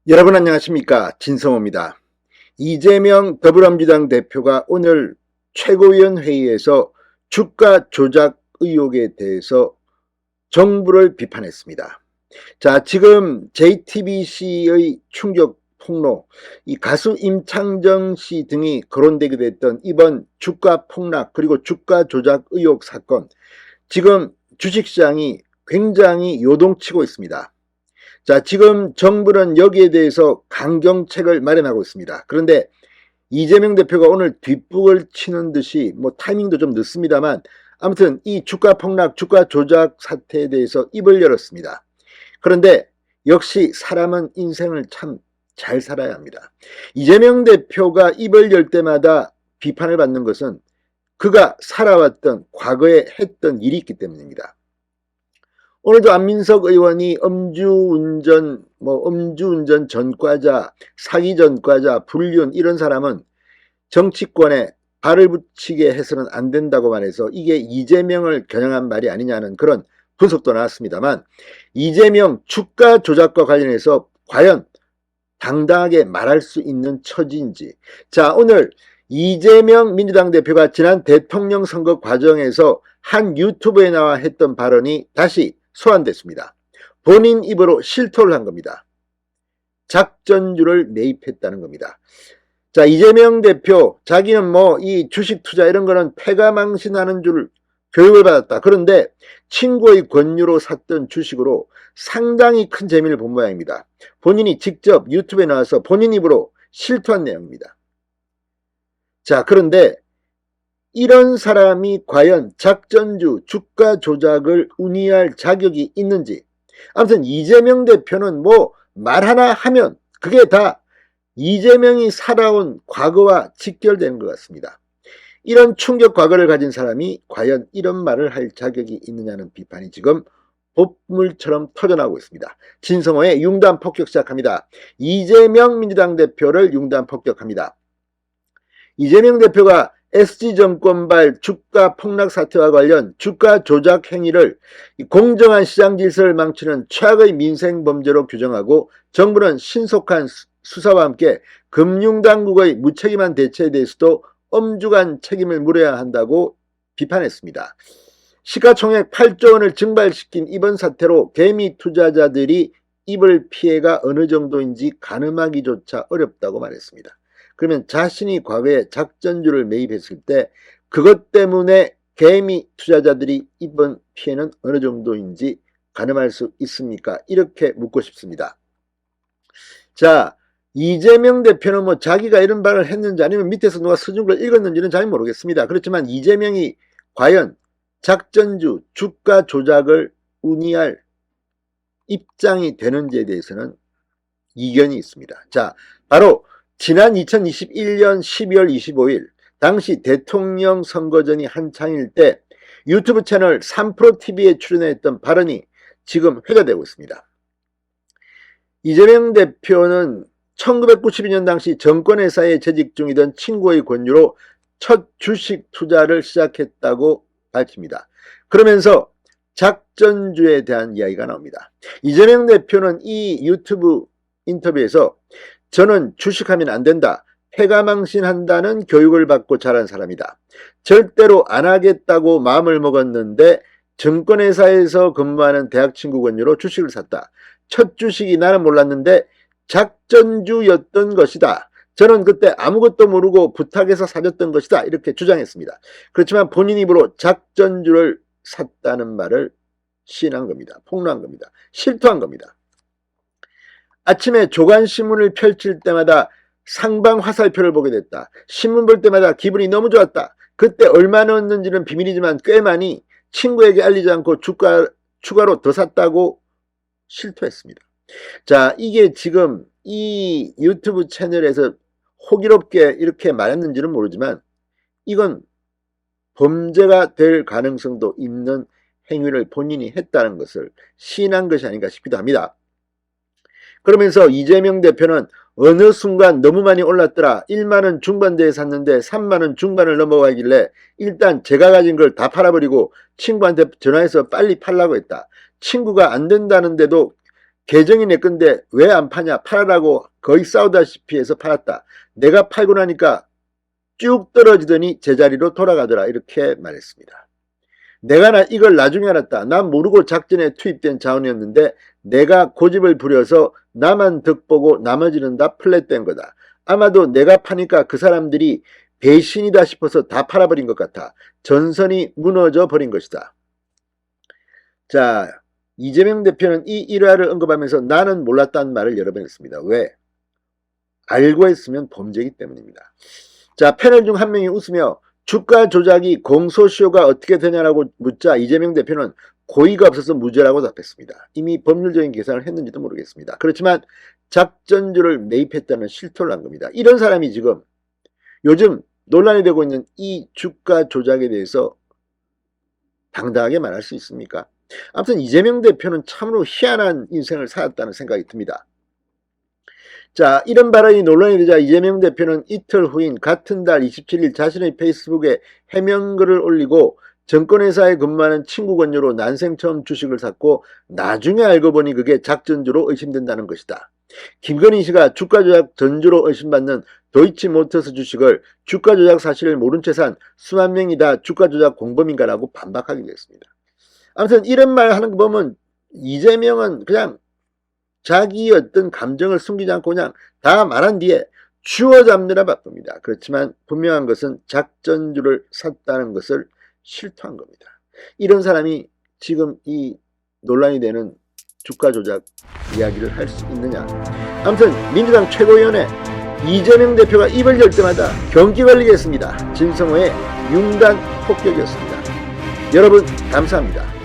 여러분 안녕하십니까, 진성호입니다. 이재명 더불어민주당 대표가 오늘 최고위원 회의에서 주가 조작 의혹에 대해서 정부를 비판했습니다. 자, 지금 JTBC의 충격 폭로, 이 가수 임창정 씨 등이 거론되기도 했던 이번 주가 폭락 그리고 주가 조작 의혹 사건, 지금 주식시장이 굉장히 요동치고 있습니다. 자, 지금 정부는 여기에 대해서 강경책을 마련하고 있습니다. 그런데 이재명 대표가 오늘 뒷북을 치는 듯이, 타이밍도 좀 늦습니다만, 아무튼 이 주가 폭락, 주가 조작 사태에 대해서 입을 열었습니다. 그런데 역시 사람은 인생을 참 잘 살아야 합니다. 이재명 대표가 입을 열 때마다 비판을 받는 것은 그가 살아왔던 과거에 했던 일이 있기 때문입니다. 오늘도 안민석 의원이 음주운전 전과자, 사기 전과자, 불륜 이런 사람은 정치권에 발을 붙이게 해서는 안 된다고 말해서 이게 이재명을 겨냥한 말이 아니냐는 그런 분석도 나왔습니다만, 이재명 주가 조작과 관련해서 과연 당당하게 말할 수 있는 처지인지. 자, 오늘 이재명 민주당 대표가 지난 대통령 선거 과정에서 한 유튜브에 나와 했던 발언이 다시 소환됐습니다. 본인 입으로 실토를 한 겁니다. 작전주를 매입했다는 겁니다. 자, 이재명 대표, 자기는 이 주식 투자 이런 거는 패가망신하는 줄 교육을 받았다. 그런데 친구의 권유로 샀던 주식으로 상당히 큰 재미를 본 모양입니다. 본인이 직접 유튜브에 나와서 본인 입으로 실토한 내용입니다. 자, 그런데 이런 사람이 과연 작전주, 주가 조작을 운이할 자격이 있는지. 아무튼 이재명 대표는 말 하나 하면 그게 다 이재명이 살아온 과거와 직결되는 것 같습니다. 이런 충격 과거를 가진 사람이 과연 이런 말을 할 자격이 있느냐는 비판이 지금 폭물처럼 터져나오고 있습니다. 진성호의 융단 폭격 시작합니다. 이재명 민주당 대표를 융단 폭격합니다. 이재명 대표가 SG증권발 주가 폭락 사태와 관련 주가 조작 행위를 공정한 시장 질서를 망치는 최악의 민생범죄로 규정하고, 정부는 신속한 수사와 함께 금융당국의 무책임한 대처에 대해서도 엄중한 책임을 물어야 한다고 비판했습니다. 시가총액 8조 원을 증발시킨 이번 사태로 개미 투자자들이 입을 피해가 어느 정도인지 가늠하기조차 어렵다고 말했습니다. 그러면 자신이 과거에 작전주를 매입했을 때 그것 때문에 개미 투자자들이 입은 피해는 어느 정도인지 가늠할 수 있습니까? 이렇게 묻고 싶습니다. 자, 이재명 대표는 자기가 이런 말을 했는지 아니면 밑에서 누가 써준 걸 읽었는지는 잘 모르겠습니다. 그렇지만 이재명이 과연 작전주, 주가 조작을 운이할 입장이 되는지에 대해서는 이견이 있습니다. 자, 바로 지난 2021년 12월 25일 당시 대통령 선거전이 한창일 때 유튜브 채널 3프로TV에 출연했던 발언이 지금 회자되고 있습니다. 이재명 대표는 1992년 당시 정권회사에 재직 중이던 친구의 권유로 첫 주식 투자를 시작했다고 밝힙니다. 그러면서 작전주에 대한 이야기가 나옵니다. 이재명 대표는 이 유튜브 인터뷰에서 저는 주식하면 안 된다, 패가망신한다는 교육을 받고 자란 사람이다, 절대로 안 하겠다고 마음을 먹었는데 증권회사에서 근무하는 대학 친구 권유로 주식을 샀다. 첫 주식이 나는 몰랐는데 작전주였던 것이다. 저는 그때 아무것도 모르고 부탁해서 사줬던 것이다. 이렇게 주장했습니다. 그렇지만 본인 입으로 작전주를 샀다는 말을 시인한 겁니다. 폭로한 겁니다. 실토한 겁니다. 아침에 조간신문을 펼칠 때마다 상방 화살표를 보게 됐다. 신문 볼 때마다 기분이 너무 좋았다. 그때 얼마 넣었는지는 비밀이지만 꽤 많이 친구에게 알리지 않고 추가로 더 샀다고 실토했습니다. 자, 이게 지금 이 유튜브 채널에서 호기롭게 이렇게 말했는지는 모르지만 이건 범죄가 될 가능성도 있는 행위를 본인이 했다는 것을 시인한 것이 아닌가 싶기도 합니다. 그러면서 이재명 대표는 어느 순간 너무 많이 올랐더라. 1만원 중반대에 샀는데 3만원 중반을 넘어가길래 일단 제가 가진 걸 다 팔아버리고 친구한테 전화해서 빨리 팔라고 했다. 친구가 안 된다는데도 계정이 내 건데 왜 안 파냐, 팔아라고 거의 싸우다시피 해서 팔았다. 내가 팔고 나니까 쭉 떨어지더니 제자리로 돌아가더라. 이렇게 말했습니다. 내가 이걸 나중에 알았다. 난 모르고 작전에 투입된 자원이었는데 내가 고집을 부려서 나만 득보고 나머지는 다 플랫된 거다. 아마도 내가 파니까 그 사람들이 배신이다 싶어서 다 팔아버린 것 같아. 전선이 무너져 버린 것이다. 자, 이재명 대표는 이 일화를 언급하면서 나는 몰랐다는 말을 여러 번 했습니다. 왜? 알고 했으면 범죄이기 때문입니다. 자, 패널 중 한 명이 웃으며 주가 조작이 공소시효가 어떻게 되냐라고 묻자 이재명 대표는 고의가 없어서 무죄라고 답했습니다. 이미 법률적인 계산을 했는지도 모르겠습니다. 그렇지만 작전주를 매입했다는 실토를 한 겁니다. 이런 사람이 지금 요즘 논란이 되고 있는 이 주가 조작에 대해서 당당하게 말할 수 있습니까? 아무튼 이재명 대표는 참으로 희한한 인생을 살았다는 생각이 듭니다. 자, 이런 발언이 논란이 되자 이재명 대표는 이틀 후인 같은 달 27일 자신의 페이스북에 해명글을 올리고 정권회사에 근무하는 친구 권유로 난생 처음 주식을 샀고 나중에 알고 보니 그게 작전주로 의심된다는 것이다. 김건희 씨가 주가 조작 전주로 의심받는 도이치모터스 주식을 주가 조작 사실을 모른 채 산 수만 명이 다 주가 조작 공범인가라고 반박하기도 했습니다. 아무튼 이런 말 하는 거 보면 이재명은 그냥 자기 어떤 감정을 숨기지 않고 그냥 다 말한 뒤에 주워 잡느라 바쁩니다. 그렇지만 분명한 것은 작전주를 샀다는 것을 실토한 겁니다. 이런 사람이 지금 이 논란이 되는 주가 조작 이야기를 할 수 있느냐. 아무튼 민주당 최고위원회 이재명 대표가 입을 열 때마다 경기 걸리겠습니다. 진성호의 융단 폭격이었습니다. 여러분 감사합니다.